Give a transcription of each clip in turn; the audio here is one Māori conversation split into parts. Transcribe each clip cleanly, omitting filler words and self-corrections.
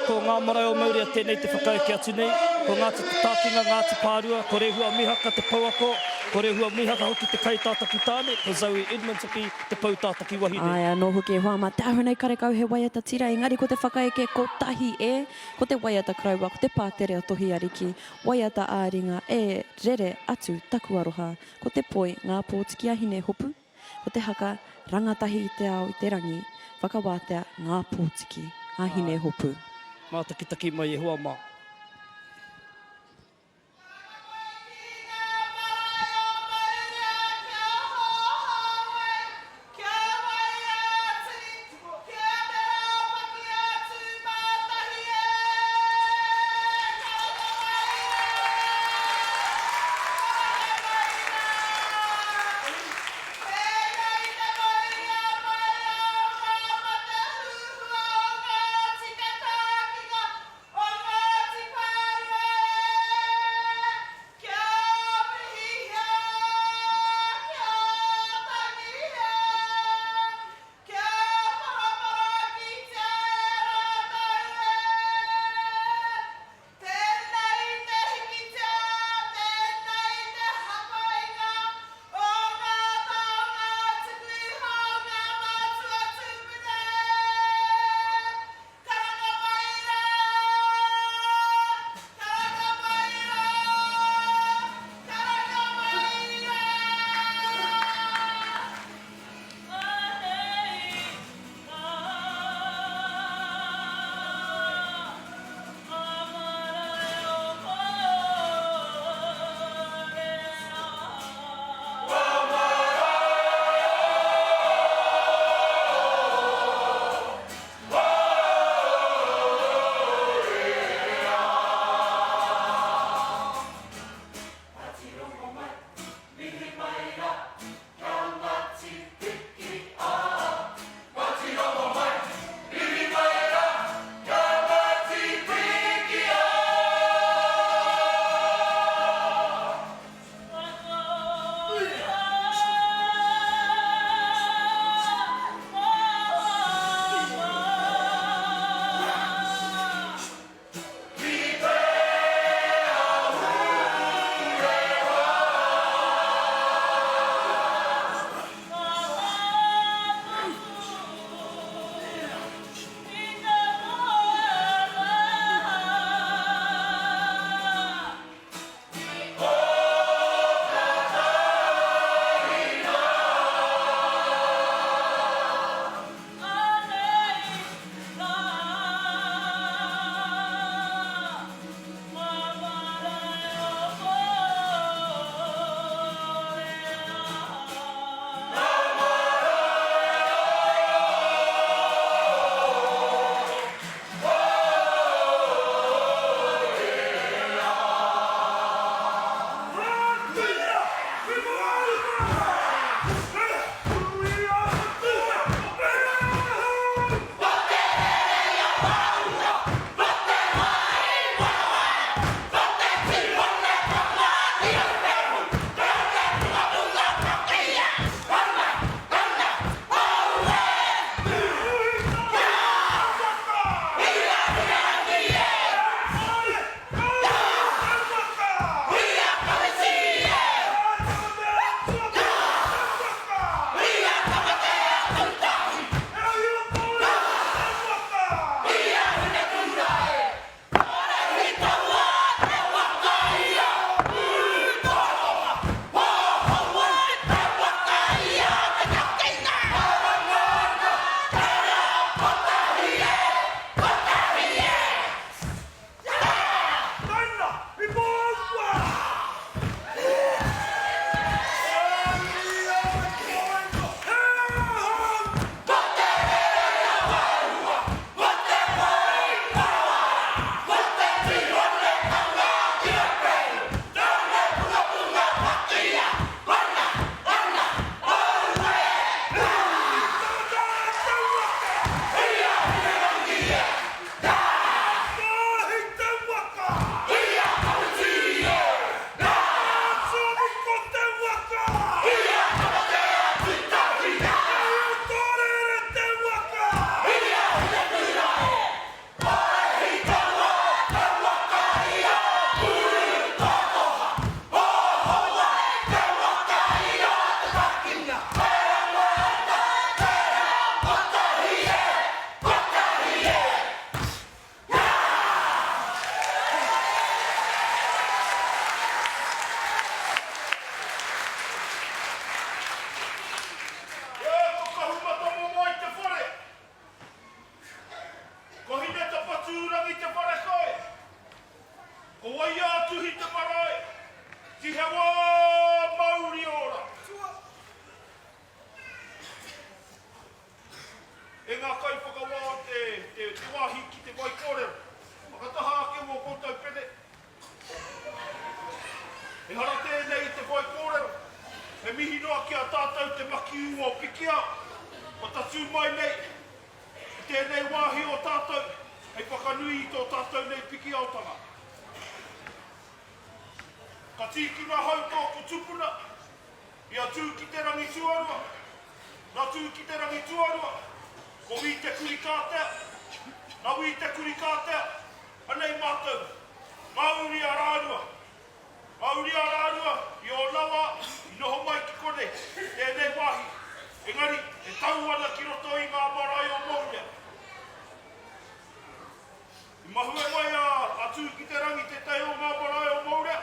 ko ngā marae o Mourea tēnei te whakaeke atu nei. Ko Ngāti Tākinga, Ngāti Pārua, ko rehua mihaka te pauako, ko rehua mihaka hoki te kaitātaki tāne, ko Zoe Edmonds hoki te pautātaki wahine. Ai, anō hoki e whāma te ahurei karekau he waiata tira, engari ko te whakaeke ko tahi ko te waiata kraua, ko te pātere o tohi ariki, waiata āringa e rere atu taku aroha, ko te poi ngā pōtiki ahine hopu, ko te haka rangatahi i te ao i te rangi, whakawātea ngā pōtiki ahine hopu. Mā taki mai e hoa mā. rangi te whare koe. Ko wai atuhi te marae. Ti he wā mauri ora. E ngā kai whakawā te wāhi ki te wai kōrero. Makataha ake mō kōtau pene. E hara tēnei te wai kōrero. E mihi noa ki a tātou te maki ua o Pikiao. O tatu mai nei. Tēnei wāhi o tātou. Hei whakanui i tō tātou nei Pikiao tanga. Ka tīkina hau tōku tupuna. Ia tū ki te rangi tuarua. Nā tū ki te rangi tuarua. Ko wi te kuri kātea, nā wi te kuri kātea, anei mātou, Mauri a rārua. Mauri a rārua, i o lawa, i noho mai ki kone, tēnei wāhi. Engari, e tau ana ki roto i ngā marae o Mourea. I mahue mai a tū ki te rangi te tei o ngā marae o Mourea.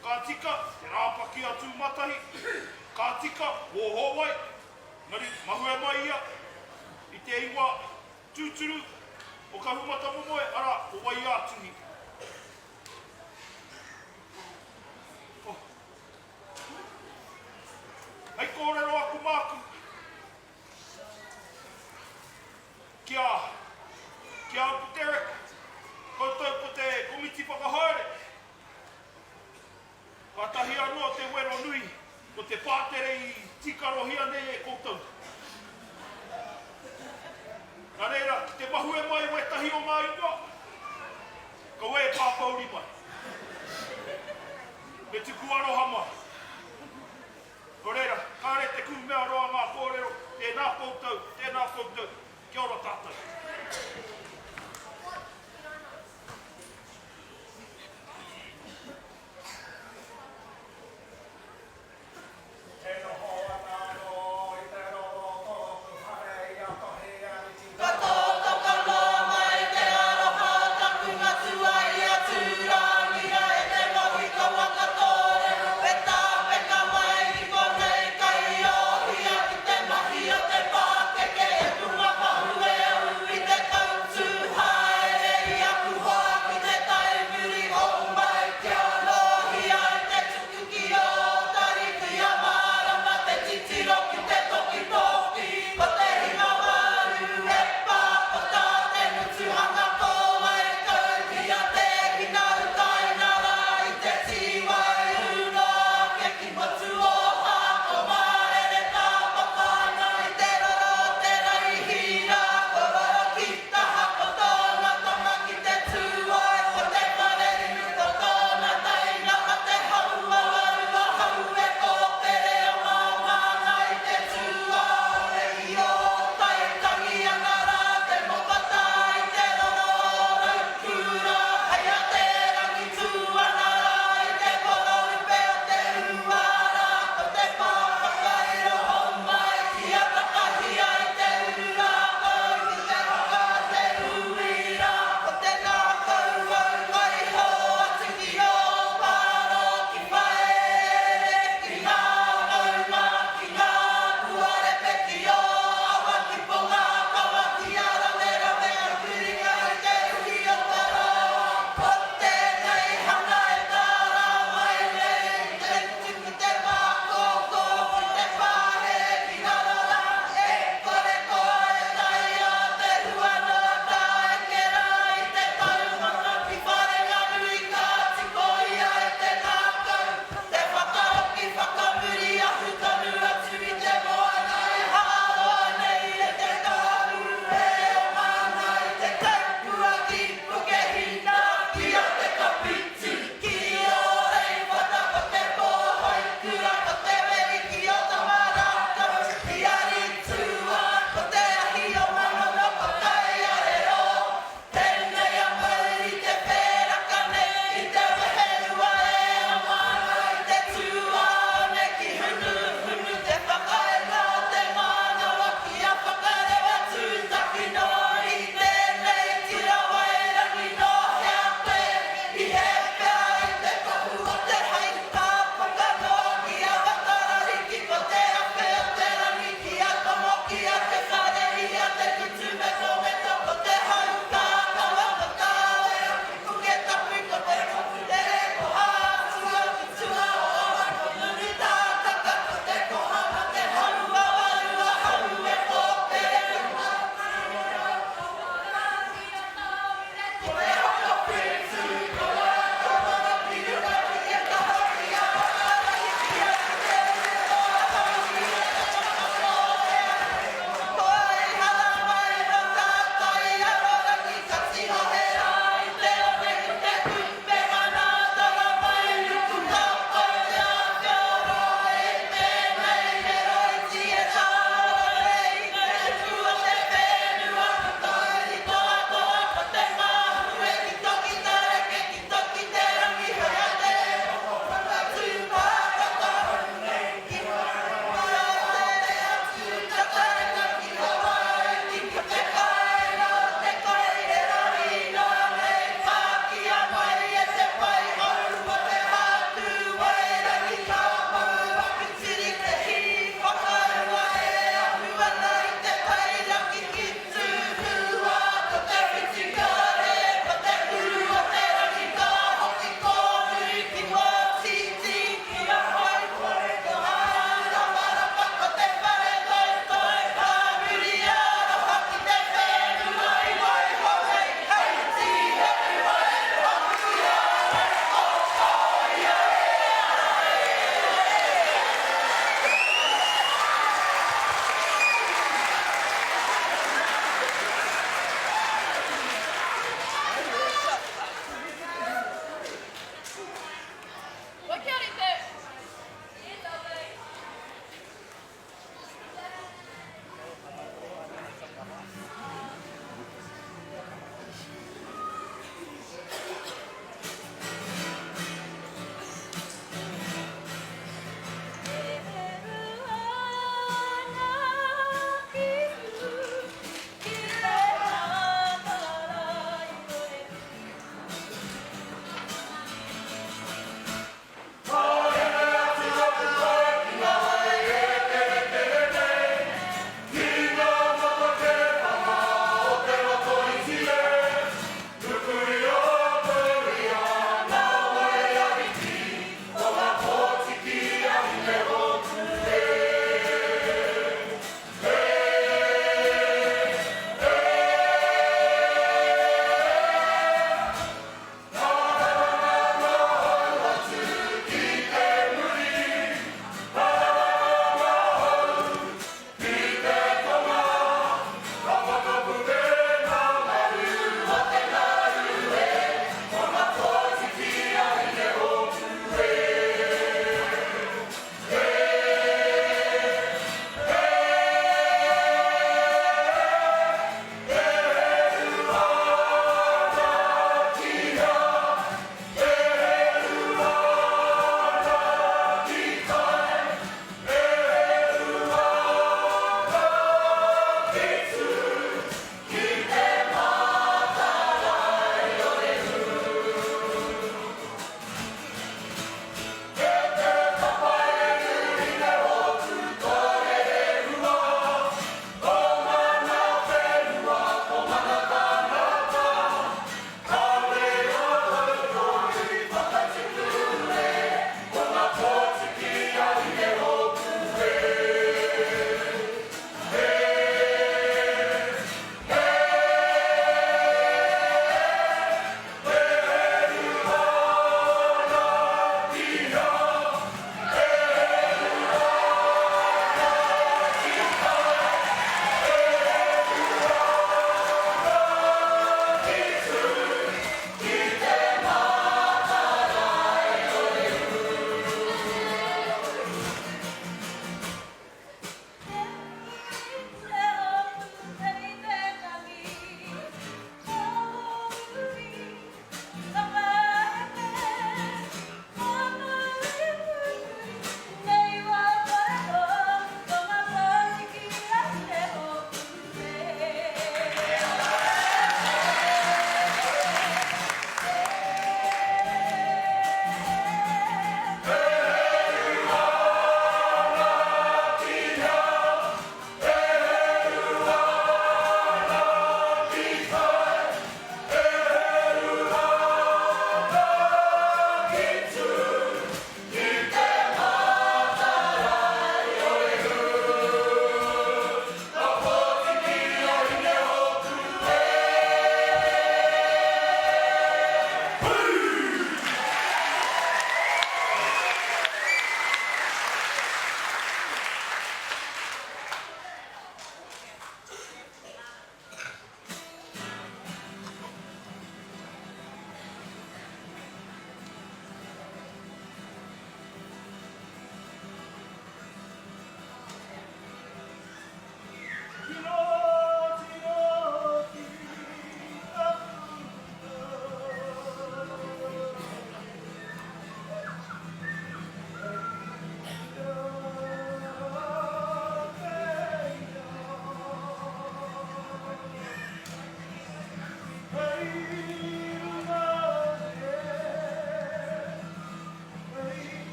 Ka tika, te rāpaki a tū matahi, ka tika, o hōwai. Engari, mahue mai ia. I te iwa tūturu o ka humata momoe ara o wai ātuhi. Hei kōrero aku māku. Kia Uncle Derek, koutou po te komiti whakahaere. Ka tahi anō te wero nui, ko te pātere i tikaro hia nei e koutou. Nā reira, te mahue mai we tahi o ngā ingoa, ka we pāpauri mai. Me tuku aroha mai. Nā reira, kāre te kumea roa ngā kōrero, tēnā koutou, kia ora tātou. Te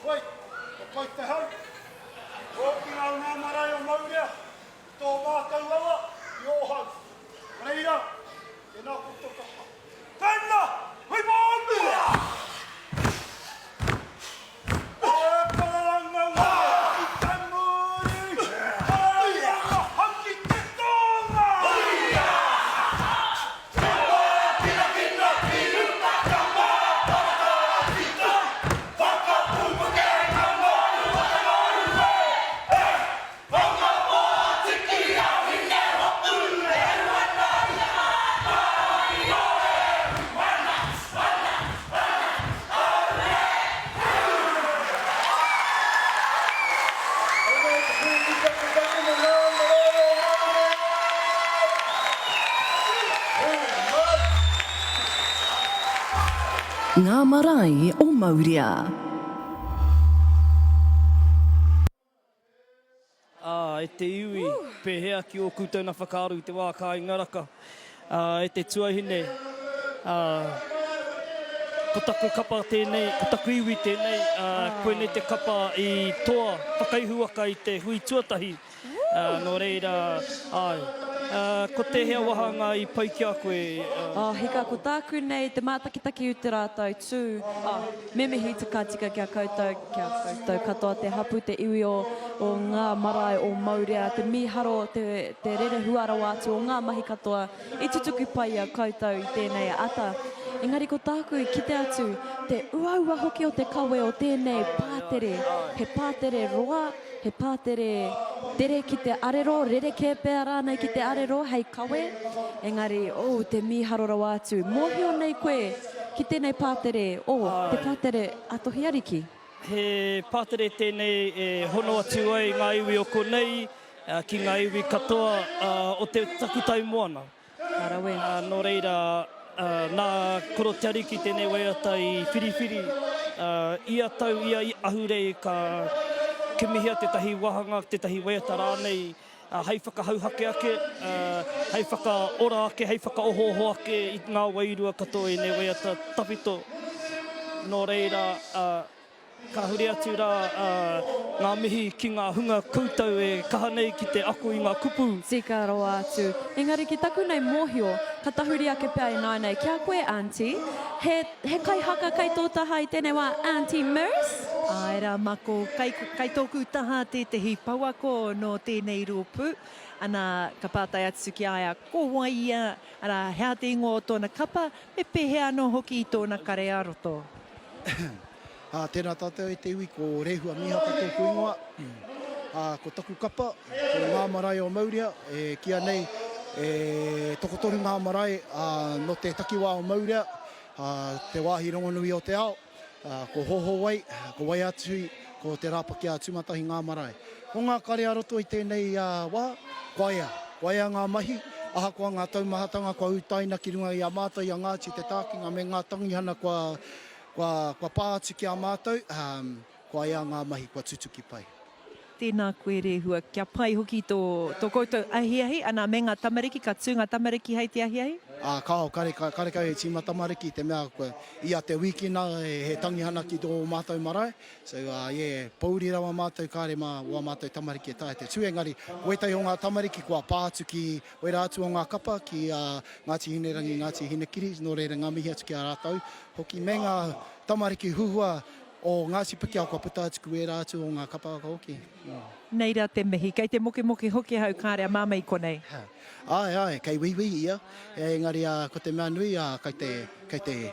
Oi, o koi te hau. O ki ngā ngā marae o Mourea, tō mātou awa, i o hau. Reira, e nā kutokapa. Tēnā, hui mōngu! Ngā marae o Mourea. E te iwi, pehea ki o koutou na whakaaru te wā ka ingaraka. E te tuahine, ko taku kapa tēnei, ko taku iwi tēnei, koe nei te kapa i toa whakaihuaka i te hui tuatahi. Nō reira, ko te hea wahanga i pai ki a koe. Hika, ko tāku nei te mātakitaki u te rātou tū. Me mihi te kātika kia koutou katoa te hapu te iwi o ngā marae o Mourea, te miharo, te rere huarau atu o ngā mahi katoa, i tutuku pai a koutou i tēnei ata. Engari ko tāku ki te atu, te uaua hoki o te kawe o tēnei pātere. He pātere roa, he pātere tere ki te arero, rere kēpea rānei ki te arero, hei kawe. Engari, te miharo rau atu. Mōhio nei koe ki tēnei pātere, te pātere atohi ariki. He pātere tēnei e hono atu ai ngā iwi o konei, ki ngā iwi katoa o te takutai moana. Arawe. Nō reira, nā koro te ariki tēnei waiata i whiriwhiri. Ia tau ia i Ahurei ka kimihia te tahi wahanga, te tahi waiata rānei. Hei whakahauhake ake, hei whakaora ake, hei whakaohoho ake i ngā wairua katoa i nei waiata tapito. Nō reira, ka huri atu rā ngā mihi ki ngā hunga koutou e kaha nei ki te ako i ngā kupu. Tika roa atu. Engari ki taku nei mōhio, ka tahuri ake pia i nānei. Kia koe, Auntie, he kai haka kai tō taha i tēnei wā Auntie Murs? Aira mako, kai tōku taha tētahi pauako no tēnei rōpu. Ana ka pātai atu ki aia ko waia, ara hea te ingo o tōna kapa, me pehea no hoki i tōna kare aroto. Tēnā tātou e te iwi ko rehua mihaka tōku ingoa. Ko taku kapa, ko ngā marae o Mourea, kia nei tokotoru ngā marae no te takiwā o Mourea, te wāhi rongonui o te ao, ko hoho wai, ko wai atu, ko te rāpaki a tūmatahi ngā marae. Ko ngā kare aroto i tēnei wā, waia ngā mahi, aha koa ngā taumahatanga, kua utaina ki runga i a mātou i a Ngāti te tākinga, me ngā tangihana kua pātu ki a mātou, kua ia ngā mahi, kua tutuki pai. Tēnā koe rehua, kia pai hoki tō koutou ahiahi, ana me ngā tamariki, ka tū ngā tamariki hei te ahiahi? Kao, kare kau he tīma tamariki, te mea koe, ia te wikina he tangihana ki tō mātou marae. So, pauri rawa mātou kāre mā ua mātou tamariki e tae te tū. Engari, wetai o ngā tamariki kua pātu ki wera atu o ngā kapa, ki Ngāti Hinerangi, Ngāti Hinekiri, no reira ngā mihi atu ki a rātou. Hoki me ngā tamariki huhua, o Ngāti Pikiao kua puta atu ku wera atu o ngā kapa ka hoki. Neira te mihi, kei te moke hoki hau kāre a māmei konei. Ai, kei wiwi ia. Engari, ko te mea nui, kei te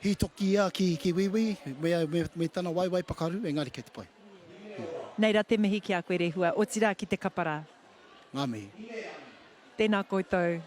hitoki ia ki wiwi, me tana waiwai pakaru, engari kei te pai. Neira te mihi ki a koe rehua, o tira ki te kapara. Ngā mihi. Tēnā koutou.